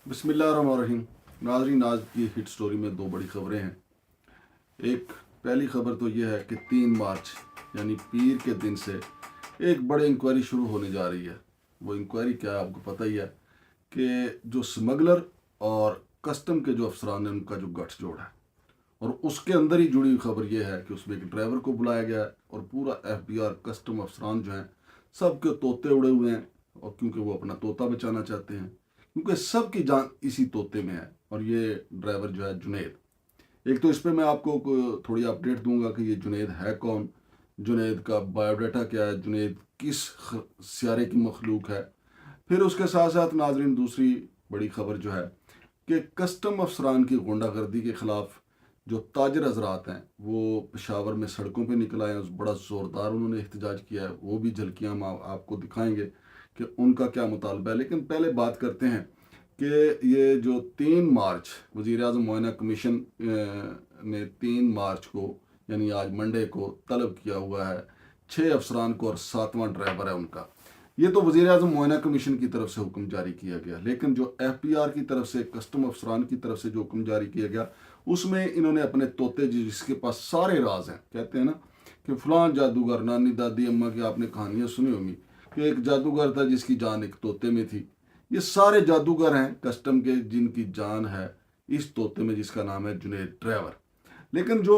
बिस्मिल्लाहिर्रहमानिर्रहीम। नाज़रीन, आज की हिट स्टोरी में दो बड़ी खबरें हैं। एक पहली खबर तो यह है कि 3 मार्च यानी पीर के दिन से एक बड़ी इंक्वायरी शुरू होने जा रही है। वो इंक्वायरी क्या है आपको पता ही है कि जो स्मगलर और कस्टम के जो अफसरान हैं उनका जो गठजोड़ है, और उसके अंदर ही जुड़ी हुई खबर यह है कि उसमें एक ड्राइवर को बुलाया गया है और पूरा FBI कस्टम अफसरान जो हैं सबके तोते उड़े हुए हैं, और क्योंकि वो अपना तोता बचाना चाहते हैं, क्योंकि सबकी जान इसी तोते में है। और ये ड्राइवर जो है जुनैद, एक तो इस पे मैं आपको थोड़ी अपडेट दूंगा कि ये जुनैद है कौन, जुनैद का बायोडाटा क्या है, जुनैद किस सियारे की मखलूक है। फिर उसके साथ साथ नाजरीन दूसरी बड़ी खबर जो है कि कस्टम अफसरान की गुंडागर्दी के ख़िलाफ़ जो ताजर हजरात हैं वो पेशावर में सड़कों पे निकल आए हैं। बड़ा ज़ोरदार उन्होंने एहतजाज किया है, वो भी झलकियाँ हम आपको दिखाएंगे कि उनका क्या मुतालबा है। लेकिन पहले बात करते हैं कि ये जो 3 मार्च वज़ीर-ए-आज़म मुआयना कमीशन ने 3 मार्च को यानी आज मंडे को तलब किया हुआ है 6 अफसरान को, और 7वां ड्राइवर है उनका। ये तो वज़ीर-ए-आज़म मुआयना कमीशन की तरफ से हुक्म जारी किया गया, लेकिन जो FPR की तरफ से, कस्टम अफसरान की तरफ से जो हुक्म जारी किया गया उसमें इन्होंने अपने तोते जिसके पास सारे राज हैं, कहते हैं ना कि फलां जादूगर, नानी दादी अम्मा की आपने कहानियाँ सुनी होंगी कि एक जादूगर था जिसकी जान एक तोते में थी। ये सारे जादूगर हैं कस्टम के जिनकी जान है इस तोते में जिसका नाम है जुनैद ड्राइवर। लेकिन जो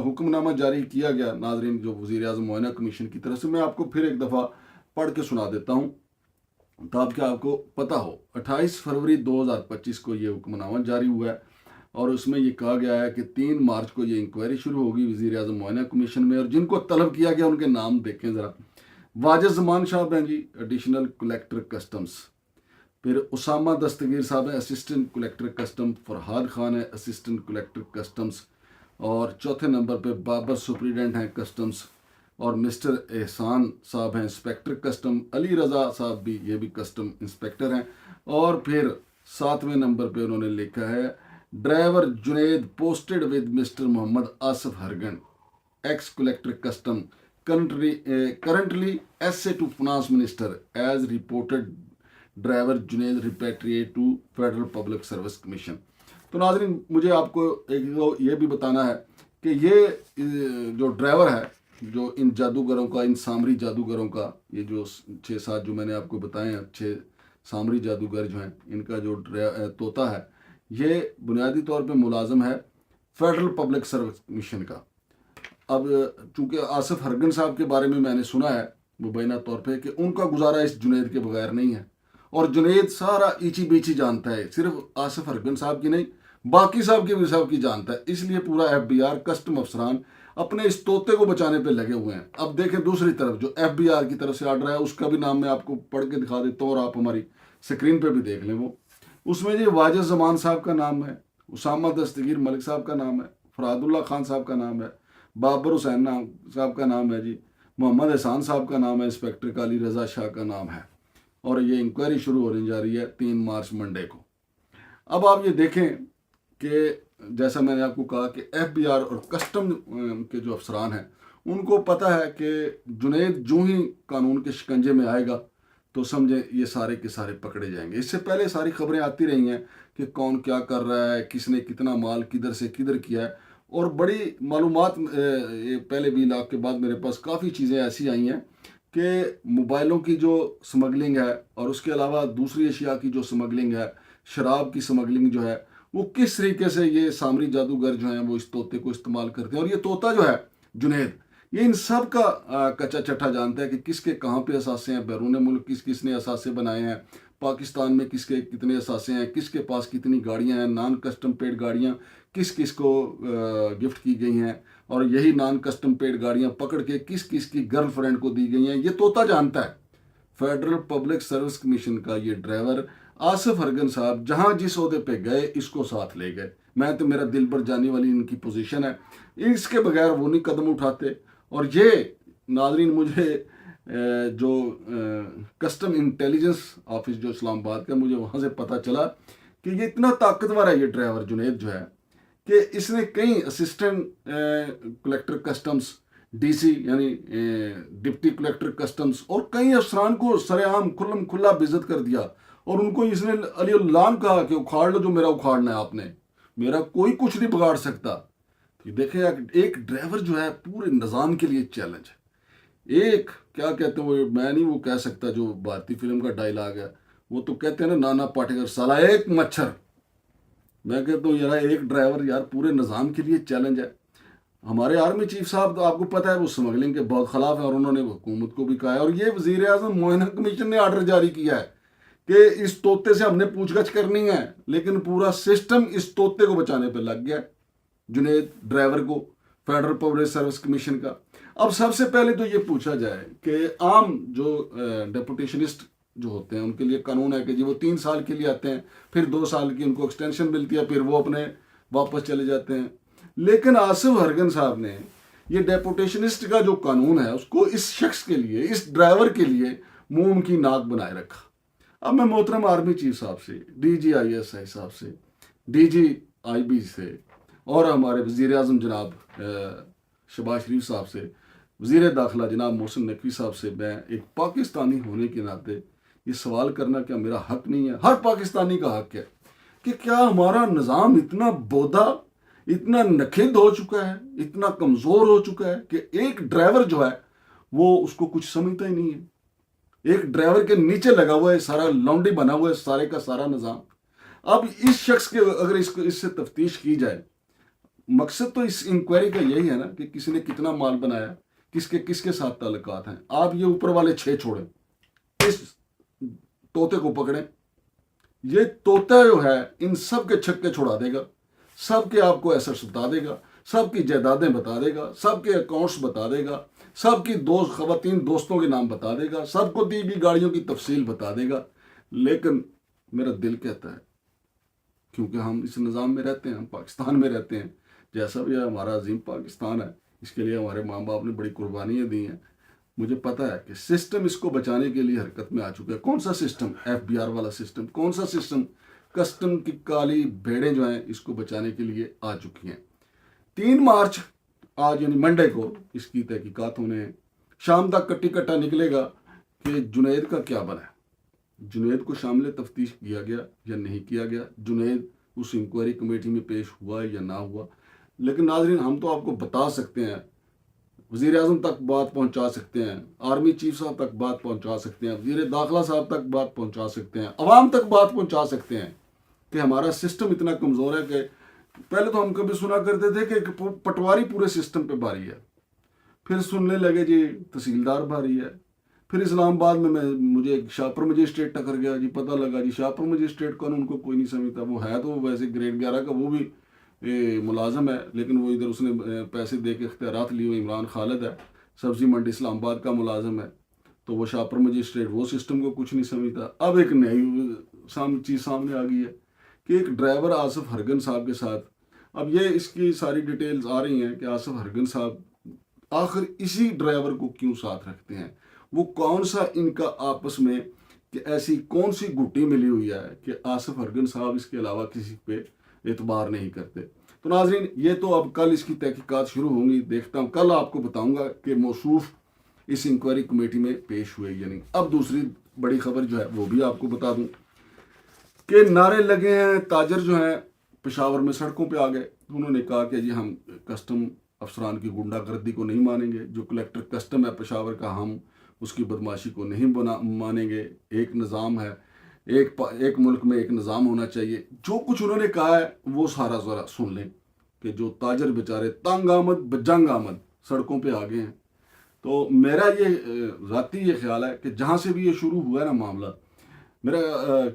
हुक्मनामा जारी किया गया नाजरीन, जो वज़ीर-ए-आज़म मुआयना कमीशन की तरफ से, मैं आपको फिर एक दफ़ा पढ़ के सुना देता हूँ ताकि आपको पता हो। 28 फरवरी 2025 को ये हुक्मनामा जारी हुआ है, और उसमें ये कहा गया है कि 3 मार्च को ये इंक्वायरी शुरू होगी वज़ीर-ए-आज़म मुआयना कमीशन में, और जिनको तलब किया गया उनके नाम देखें ज़रा। वाजिद ज़मान साहब हैं जी, एडिशनल कलेक्टर कस्टम्स। फिर उसामा दस्तगीर साहब हैं, assistant collector custom. Farhad Khan है, असिस्टेंट कलेक्टर कस्टम्स। और चौथे नंबर पे बाबर सुप्रीडेंट हैं कस्टम्स, और मिस्टर एहसान साहब हैं इंस्पेक्टर कस्टम। अली रज़ा साहब भी, ये भी कस्टम इंस्पेक्टर हैं। और फिर 7वें नंबर पे उन्होंने लिखा है driver Junaid posted with mister Mohammad Asif Hargan, ex collector custom, currently essay to finance minister as reported driver Junaid repatriate to federal public service commission. तो नाजरीन, मुझे आपको एक तो ये भी बताना है कि ये जो ड्राइवर है, जो इन जादूगरों का, इन सामरी जादूगरों का, ये जो 6-7 जो मैंने आपको बताए हैं 6 सामरी जादूगर जो हैं, इनका जो तोता है ये बुनियादी तौर पे मुलाजम है फेडरल पब्लिक सर्विस कमीशन का। अब चूंकि आसिफ हरगन साहब के बारे में मैंने सुना है मुबैना तौर पे कि उनका गुजारा इस जुनैद के बगैर नहीं है, और जुनैद सारा ईची बीची जानता है, सिर्फ आसिफ हरगन साहब की नहीं बाकी साहब की भी साहब की जानता है। इसलिए पूरा FBR कस्टम अफसरान अपने इस तोते को बचाने पे लगे हुए हैं। अब देखें दूसरी तरफ जो FBR की तरफ से आर्डर है, उसका भी नाम मैं आपको पढ़ के दिखा देता हूँ और आप हमारी स्क्रीन पे भी देख लें। वो उसमें जी वाजिद ज़मान साहब का नाम है, उसामा दस्तगीर मलिक साहब का नाम है, फरहादुल्लाह खान साहब का नाम है, बाबर हुसैन साहब का नाम है जी, मोहम्मद एहसान साहब का नाम है, इंस्पेक्टर का अली रज़ा शाह का नाम है। और ये इंक्वायरी शुरू होने जा रही है 3 मार्च मंडे को। अब आप ये देखें कि जैसा मैंने आपको कहा कि FBR और कस्टम के जो अफसरान हैं उनको पता है कि जुनैद जो ही कानून के शिकंजे में आएगा तो समझे ये सारे के सारे पकड़े जाएंगे। इससे पहले सारी खबरें आती रही हैं कि कौन क्या कर रहा है, किसने कितना माल किधर से किधर किया है, और बड़ी मालूमात पहले भी लाख के बाद मेरे पास काफ़ी चीज़ें ऐसी आई हैं कि मोबाइलों की जो स्मगलिंग है, और उसके अलावा दूसरी अशिया की जो स्मगलिंग है, शराब की स्मगलिंग जो है, वो किस तरीके से ये सामरी जादूगर जो हैं वो इस तोते को इस्तेमाल करते हैं। और ये तोता जो है जुनैद, ये इन सब का कच्चा चट्टा जानता है कि किसके कहाँ पे असासे हैं, बैरून मुल्क किस किसने असासे बनाए हैं, पाकिस्तान में किसके कितने असासे हैं, किसके पास कितनी गाड़ियाँ हैं, नॉन कस्टम पेड गाड़ियाँ किस किस को गिफ्ट की गई हैं, और यही नॉन कस्टम पेड गाड़ियाँ पकड़ के किस किस की गर्लफ्रेंड को दी गई हैं, ये तोता जानता है। फेडरल पब्लिक सर्विस कमीशन का ये ड्राइवर आसिफ हरगन साहब जहां जिस ओहदे पे गए इसको साथ ले गए। मैं तो, मेरा दिल पर जाने वाली इनकी पोजीशन है, इसके बगैर वो नहीं कदम उठाते। और ये नाजरीन मुझे जो कस्टम इंटेलिजेंस ऑफिस जो इस्लामाबाद का, मुझे वहाँ से पता चला कि ये इतना ताकतवर है ये ड्राइवर जुनैद जो है कि इसने कई असिस्टेंट कलेक्टर कस्टम्स, DC यानी डिप्टी कलेक्टर कस्टम्स, और कई अफसरान को सरेआम खुल्ला बेइज्जत कर दिया, اور ان کو اس نے علی اللہ کہا کہ اکھاڑ لو جو میرا اکھاڑنا ہے آپ نے، میرا کوئی کچھ نہیں بگاڑ سکتا۔ دیکھیں ایک ڈرائیور جو ہے پورے نظام کے لیے چیلنج ہے۔ ایک کیا کہتے ہیں وہ، میں نہیں وہ کہہ سکتا جو بھارتی فلم کا ڈائلاگ ہے، وہ تو کہتے ہیں نا نانا پاٹیکر سالہ ایک مچھر۔ میں کہتا ہوں یار ایک ڈرائیور یار پورے نظام کے لیے چیلنج ہے۔ ہمارے آرمی چیف صاحب تو آپ کو پتہ ہے وہ اسمگلنگ کے بہت خلاف ہیں، اور انہوں نے حکومت کو بھی کہا ہے، اور یہ وزیر اعظم معائنہ کمیشن نے آرڈر جاری کیا ہے کہ اس طوطے سے ہم نے پوچھ گچھ کرنی ہے، لیکن پورا سسٹم اس طوطے کو بچانے پہ لگ گیا، جنید ڈرائیور کو، فیڈرل پبلک سروس کمیشن کا۔ اب سب سے پہلے تو یہ پوچھا جائے کہ عام جو ڈیپوٹیشنسٹ جو ہوتے ہیں ان کے لیے قانون ہے کہ جی وہ 3 سال کے لیے آتے ہیں، پھر 2 سال کی ان کو ایکسٹینشن ملتی ہے، پھر وہ اپنے واپس چلے جاتے ہیں۔ لیکن آصف ہرگن صاحب نے یہ ڈیپوٹیشنسٹ کا جو قانون ہے اس کو اس شخص کے لیے، اس ڈرائیور کے لیے موم کی ناک بنائے رکھا۔ اب میں محترم آرمی چیف صاحب سے، D G I S I صاحب سے، ڈی جی آئی بی سے، اور ہمارے وزیر اعظم جناب شہباز شریف صاحب سے، وزیر داخلہ جناب محسن نقوی صاحب سے، میں ایک پاکستانی ہونے کے ناطے یہ سوال کرنا کیا میرا حق نہیں ہے؟ ہر پاکستانی کا حق ہے کہ کیا ہمارا نظام اتنا بودا، اتنا نکھد ہو چکا ہے، اتنا کمزور ہو چکا ہے کہ ایک ڈرائیور جو ہے وہ اس کو کچھ سمجھتا ہی نہیں ہے۔ ایک ڈرائیور کے نیچے لگا ہوا ہے سارا لونڈی بنا ہوا ہے سارے کا سارا نظام۔ اب اس شخص کے اگر اس سے تفتیش کی جائے، مقصد تو اس انکوائری کا یہی ہے نا کہ کسی نے کتنا مال بنایا، کس کے ساتھ تعلقات ہیں۔ آپ یہ اوپر والے 6 چھوڑیں، اس طوطے کو پکڑیں، یہ طوطا جو ہے ان سب کے چھکے چھڑا دے گا، سب کے آپ کو ایسٹس بتا دے گا، سب کی جائیدادیں بتا دے گا، سب کے اکاؤنٹس بتا دے گا، سب کی خواتین دوستوں کے نام بتا دے گا، سب کو دی گئی گاڑیوں کی تفصیل بتا دے گا۔ لیکن میرا دل کہتا ہے، کیونکہ ہم اس نظام میں رہتے ہیں، ہم پاکستان میں رہتے ہیں، جیسا بھی ہمارا عظیم پاکستان ہے، اس کے لیے ہمارے ماں باپ نے بڑی قربانیاں دی ہیں۔ مجھے پتا ہے کہ سسٹم اس کو بچانے کے لیے حرکت میں آ چکا ہے۔ کون سا سسٹم؟ FBR والا سسٹم۔ کون سا سسٹم؟ کسٹم کی کالی بھیڑیں جو ہیں اس کو بچانے کے لیے آ چکی ہیں۔ 3 مارچ آج یعنی منڈے کو اس کی تحقیقات ہونے ہیں۔ شام تک کٹی کٹا نکلے گا کہ جنید کا کیا بنا ہے، جنید کو شامل تفتیش کیا گیا یا نہیں کیا گیا، جنید اس انکوائری کمیٹی میں پیش ہوا یا نہ ہوا۔ لیکن ناظرین ہم تو آپ کو بتا سکتے ہیں، وزیر اعظم تک بات پہنچا سکتے ہیں، آرمی چیف صاحب تک بات پہنچا سکتے ہیں، وزیر داخلہ صاحب تک بات پہنچا سکتے ہیں، عوام تک بات پہنچا سکتے ہیں کہ ہمارا سسٹم اتنا کمزور ہے کہ پہلے تو ہم کبھی سنا کرتے تھے کہ پٹواری پورے سسٹم پہ بھاری ہے، پھر سننے لگے جی تحصیلدار بھاری ہے، پھر اسلام آباد میں مجھے شاپر مجسٹریٹ ٹکر گیا جی، پتہ لگا جی شاپر مجسٹریٹ قانون کو کوئی نہیں سمجھتا، وہ ہے تو ویسے گریڈ 11 کا وہ بھی ملازم ہے، لیکن وہ ادھر اس نے پیسے دے کے اختیارات لیے ہوئے، عمران خالد ہے، سبزی منڈی اسلام آباد کا ملازم ہے، تو وہ شاپر مجسٹریٹ وہ سسٹم کو کچھ نہیں سمجھتا۔ اب ایک نئی چیز سامنے آ گئی ہے کہ ایک ڈرائیور آصف ہرگن صاحب کے ساتھ، اب یہ اس کی ساری ڈیٹیلز آ رہی ہیں کہ آصف ہرگن صاحب آخر اسی ڈرائیور کو کیوں ساتھ رکھتے ہیں، وہ کون سا ان کا آپس میں کہ ایسی کون سی گٹی ملی ہوئی ہے کہ آصف ہرگن صاحب اس کے علاوہ کسی پہ اعتبار نہیں کرتے۔ تو ناظرین یہ تو اب کل اس کی تحقیقات شروع ہوں گی، دیکھتا ہوں کل آپ کو بتاؤں گا کہ موصوف اس انکوائری کمیٹی میں پیش ہوئے یا نہیں۔ اب دوسری بڑی خبر جو ہے وہ بھی آپ کو بتا دوں کہ نعرے لگے ہیں، تاجر جو ہیں پشاور میں سڑکوں پہ آ گئے، انہوں نے کہا کہ جی ہم کسٹم افسران کی غنڈہ گردی کو نہیں مانیں گے، جو کلیکٹر کسٹم ہے پشاور کا ہم اس کی بدماشی کو نہیں مانیں گے، ایک نظام ہے، ایک ملک میں ایک نظام ہونا چاہیے۔ جو کچھ انہوں نے کہا ہے وہ سارا ذرا سن لیں کہ جو تاجر بیچارے تنگ آمد بجنگ آمد سڑکوں پہ آ گئے ہیں۔ تو میرا یہ ذاتی یہ خیال ہے کہ جہاں سے بھی یہ شروع ہوا ہے نا معاملہ، میرا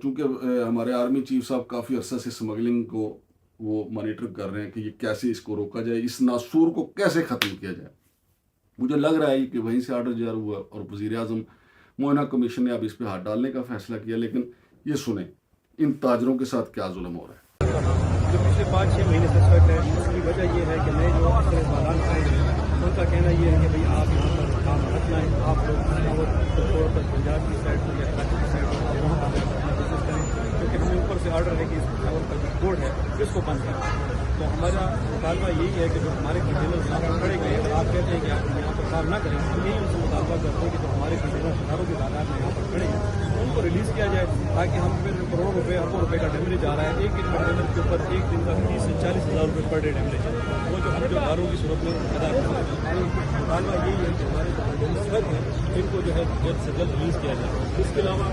چونکہ ہمارے آرمی چیف صاحب کافی عرصہ سے اسمگلنگ کو وہ مانیٹر کر رہے ہیں کہ یہ کیسے اس کو روکا جائے، اس ناسور کو کیسے ختم کیا جائے۔ مجھے لگ رہا ہے کہ وہیں سے آرڈر جاری ہوا اور وزیر اعظم معائنہ کمیشن نے اب اس پہ ہاتھ ڈالنے کا فیصلہ کیا، لیکن یہ سنیں ان تاجروں کے ساتھ کیا ظلم ہو رہا ہے۔ جو پچھلے 5-6 مہینے سے سویٹ ہے، اس کی وجہ یہ ہے کہ نئے جو افسر بالان آئے ہیں ان کا کہنا یہ ہے کہ بھئی آپ یہاں پر کام رکھنا ہے، آپ لوگ طور پر پنجاب کی سائڈ پر یا کراچی کی سائڈ پر آپ وہاں پر اپنا بزنس کریں، کیونکہ ہمیں اوپر سے آرڈر ہے کہ اس پشاور کا جو بورڈ ہے اس کو بند کریں۔ تو ہمارا مطالبہ یہی ہے کہ جو ہمارے کنٹینر یہاں پر کھڑے گئے، اگر آپ کہتے ہیں کہ آپ یہاں پر काम ना करें, तो यही उनसे मुतालबा करते हैं कि जो हमारे कंटेनर हज़ारों की तादाद में यहाँ पर खड़े हैं उनको रिलीज़ किया जाए, ताकि हम फिर करोड़ों रुपए अरबों रुपए का डैमेज आ रहा है एक कंटेनर के ऊपर एक दिन का 30 से 40 हज़ार रुपये पर डे डैमेज है, वो जो हम जो दारों की सूरत में अदा कर रहे हैं। मुतालबा यही है कि हमारे जो कंटेनर हैं इनको जो है जल्द से जल्द रिलीज़ किया जाए। इसके अलावा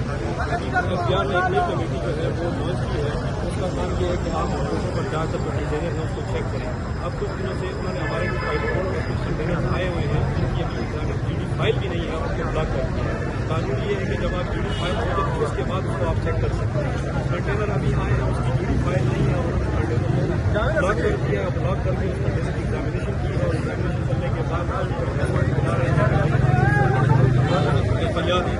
एफबीआर ने एक नई कमेटी जो है वो लॉन्च की है, उसका काम ये है कि आप लोगों पर जाकर जो कंटेनर हैं उसको चेक करें। अब कुछ दिनों से उन्होंने हमारे जो पाइलट में कुछ कंटेनर आए हुए हैं जिनकी अभी इस्लामिक जीडी फाइल भी नहीं है, उसको ब्लॉक कर दिया है। कानून ये है कि जब आप जीडी फाइल हो जाए उसके बाद उसको आप चेक कर सकते हैं। कंटेनर अभी आए हैं उसकी जीडी फाइल नहीं है और कंटेनर को ब्लॉक कर दिया है, ब्लॉक करके उस कंटेनर की एग्जामिनेशन की है और एग्जामिनेशन करने के बाद बना रहे हैं एफआईआर है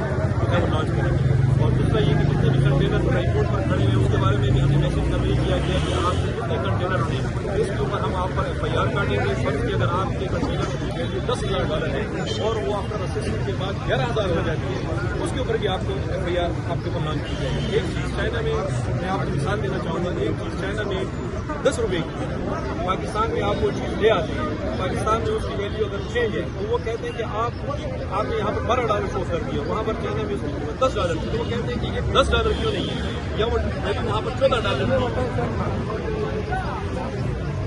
वो लॉन्च करेंगे। और दूसरा ये कि जितने भी कंटेनर एयरपोर्ट पर खड़े हैं उसके बारे में भी हमें मैसेज कन्वे किया गया कि आप जितने कंटेनर हैं इसके ऊपर हम आप पर एफआईआर काटेंगे। फर्ज कि अगर आपके कंटेनर की वैल्यू $10,000 है और वो आफ्टर असेसमेंट के बाद 11,000 हो जाती है, उसके ऊपर भी आपको एफआईआर आपके ऊपर लॉन्च की जाएगी। एक चीज़ चाइना में मैं आपको मिसाल देना चाहूँगा, एक चीज़ चाइना में 10 रुपये की है, पाकिस्तान में आप वो चीज़ ले आते हैं, पाकिस्तान में उसकी वैल्यू अगर चेंज है तो वो कहते हैं कि आपने यहाँ पर $12 शो कर दिया, वहाँ पर चाइना में उसकी कीमत $10 थी, तो वो कहते हैं कि ये $10 क्यों नहीं है, या वो लेकिन यहाँ पर $14 है।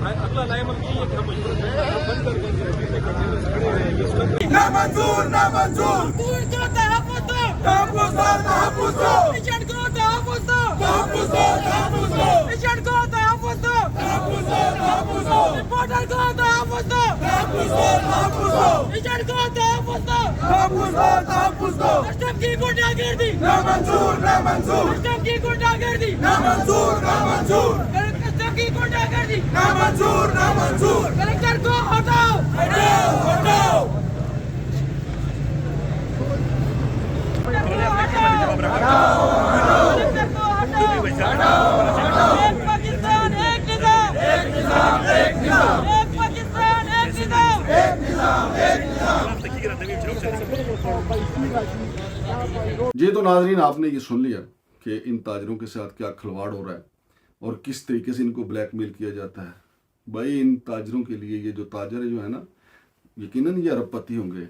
अगला लाइमल यही है कि हम बंद कर देंगे कंटेनर खड़े हुए हैं, ये सुरक्षा नामंजूर नामंजूर Dur को तहफ़्फ़ुज़ दो, तहफ़्फ़ुज़ दो तहफ़्फ़ुज़ दो एजेंट को तहफ़्फ़ुज़ दो, तहफ़्फ़ुज़ दो तहफ़्फ़ुज़ दो एजेंट को तहफ़्फ़ुज़ दो, तहफ़्फ़ुज़ दो तहफ़्फ़ुज़ दो रिपोर्टर को तहफ़्फ़ुज़ दो, तहफ़्फ़ुज़ दो तहफ़्फ़ुज़ दो एजेंट को तहफ़्फ़ुज़ दो, तहफ़्फ़ुज़ दो तहफ़्फ़ुज़ दो कस्टम की गुंडागर्दी, नामंजूर नामंजूर कस्टम की गुंडागर्दी, नामंजूर नामंजूर कस्टम की गुंडागर्दी, नामंजूर नामंजूर कलेक्टर को हटाओ, हटाओ हटाओ कलेक्टर को हटाओ, एक पाकिस्तान एक निज़ाम, एक निज़ाम एक निज़ाम एक पाकिस्तान एक निज़ाम, एक निज़ाम एक निज़ाम। ये तो नाजरीन आपने ये सुन लिया कि इन ताजरों के साथ क्या खिलवाड़ हो रहा है और किस तरीके से इनको ब्लैकमेल किया जाता है। भाई इन ताजरों के लिए ये जो ताजर है जो है ना, यकीनन ये अरबपति होंगे,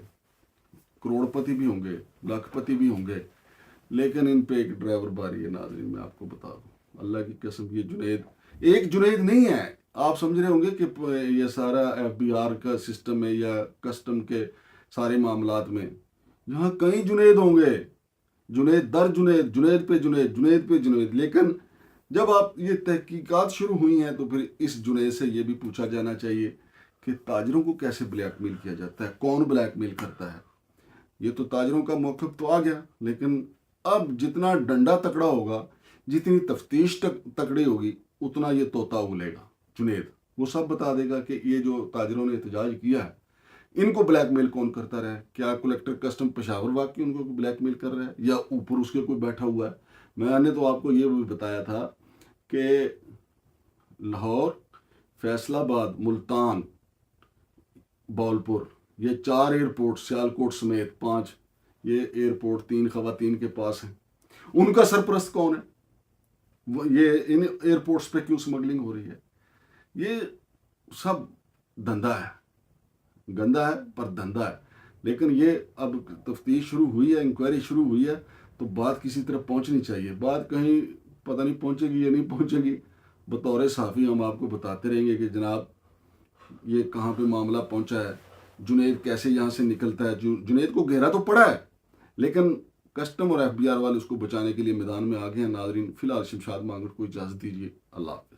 करोड़पति भी होंगे, लाखपति भी होंगे, लेकिन इन पे एक ड्राइवर बारी है। नाजरीन मैं आपको बता दूं, अल्लाह की कसम, ये जुनैद एक जुनैद नहीं है। आप समझ रहे होंगे कि ये सारा एफबीआर का सिस्टम है या कस्टम के सारे मामलात में, यहाँ कई जुनैद होंगे, जुनैद दर जुनैद, जुनैद पे जुनैद, जुनैद पे जुनैद। लेकिन जब आप ये तहकीकात शुरू हुई हैं तो फिर इस जुनैद से ये भी पूछा जाना चाहिए कि ताजरों को कैसे ब्लैकमेल किया जाता है, कौन ब्लैकमेल करता है। ये तो ताजरों का मौक़िफ़ तो आ गया, लेकिन अब जितना डंडा तकड़ा होगा, जितनी तफ्तीश तकड़ी होगी, उतना ये तोता उगलेगा। जुनैद वो सब बता देगा कि ये जो ताजरों ने एहतजाज किया है इनको ब्लैकमेल कौन करता रहा है। क्या कलेक्टर कस्टम पेशावर वाकई उनको ब्लैकमेल कर रहा है या ऊपर उसके कोई बैठा हुआ है। मैंने तो आपको ये भी बताया था कि लाहौर, फैसलाबाद, मुल्तान, बावलपुर, ये 4 एयरपोर्ट, सियालकोट समेत 5 ये एयरपोर्ट 3 ख़वातीन के पास हैं। उनका सरपरस्त कौन है? ये इन एयरपोर्ट्स पे क्यों स्मगलिंग हो रही है? ये सब धंधा है, गंदा है पर धंधा है। लेकिन ये अब तफ्तीश शुरू हुई है, इंक्वायरी शुरू हुई है, तो बात किसी तरह पहुंचनी चाहिए। बात कहीं पता नहीं पहुंचेगी या नहीं पहुंचेगी, बतौर सहाफ़ी हम आपको बताते रहेंगे कि जनाब ये कहाँ पे मामला पहुंचा है, जुनैद कैसे यहाँ से निकलता है। जुनैद को घेरा तो पड़ा है, लेकिन कस्टम और एफबीआर वाले उसको बचाने के लिए मैदान में आ गए हैं। नाजरीन फ़िलहाल शमशाद मांगट को इजाज़त दीजिए। अल्लाह हाफ़िज़।